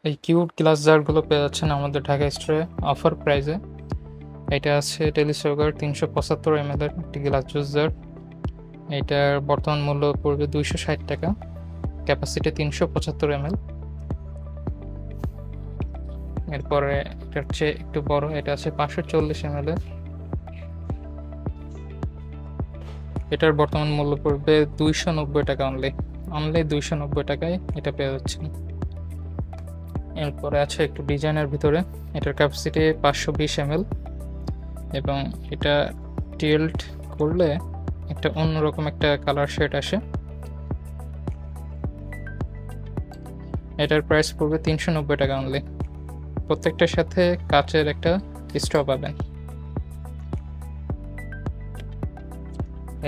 এই cute glass জারগুলো পেয়ে যাচ্ছেন আমাদের ঢাকা স্টোরে অফার প্রাইসে। এটা আছে ডেলি সুগার 375 ml এর একটি গ্লাস জুস জার। এটার বর্তমান মূল্য পড়বে 260 টাকা, ক্যাপাসিটি 375 ml। এরপরে এটার চেয়ে একটু বড়, এটা আছে 540 ml এর। এটার বর্তমান মূল্য পড়বে 290 টাকা অনলি 290 টাকায় এটা পেয়ে যাচ্ছেন। এরপরে আছে একটু ডিজাইনের ভিতরে, এটার ক্যাপাসিটি 520 ml এবং এটা টিল্ট করলে একটা অন্যরকম একটা কালার শেড আসে। এটার প্রাইস পড়বে 390 টাকা অনলি। প্রত্যেকটার সাথে কাচের একটা স্ট্র পাবেন।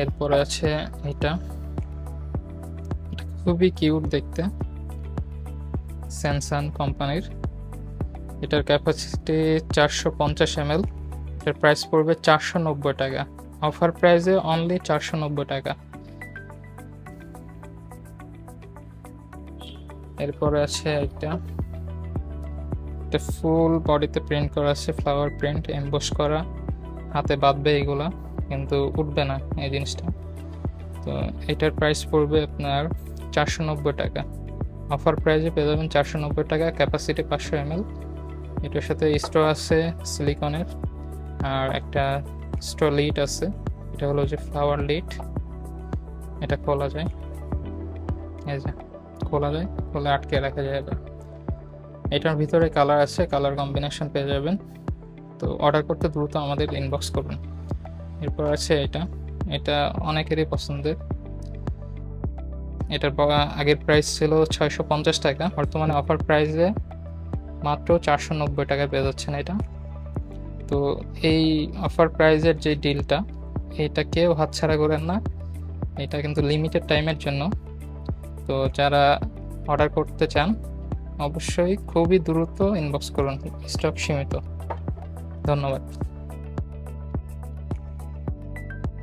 এরপরে আছে এটা খুবই কিউট দেখতে, স্যামসাং কোম্পানির। এটার ক্যাপাসিটি 450 ml। এর প্রাইস পড়বে 490 টাকা, অফার প্রাইসে অনলি 490 টাকা। এরপরে আছে এটা ফুল বডিতে প্রিন্ট করা আছে, ফ্লাওয়ার প্রিন্ট এমবস করা, হাতে বাঁধবে এগুলা কিন্তু উঠবে না এই জিনিসটা। তো এটার প্রাইস পড়বে আপনার 490 টাকা, অফার প্রাইসে পেয়ে যাবেন 490 টাকা, ক্যাপাসিটি 500 ml। এটার সাথে স্ট্র আছে সিলিকনের, আর একটা স্ট্র লিড আছে, এটা হলো যে ফ্লাওয়ার লিড। এটা খোলা যায়, এই যে খোলা যায়, খোলা আটকে রাখা যায়। এটার ভিতরে কালার আছে, কালার কম্বিনেশন পেয়ে যাবেন। তো অর্ডার করতে দ্রুত আমাদের ইনবক্স করুন। এরপর আছে এটা অনেকেরই পছন্দের। এটার আগের প্রাইস ছিল 650 টাকা, বর্তমানে অফার প্রাইসে মাত্র 490 টাকায় পেয়ে যাচ্ছেন এটা। তো এই অফার প্রাইসের যে ডিলটা, এটা কেউ হাতছাড়া করেন না, এটা কিন্তু লিমিটেড টাইমের জন্য। তো যারা অর্ডার করতে চান অবশ্যই খুবই দ্রুত ইনবক্স করুন, স্টক সীমিত। ধন্যবাদ।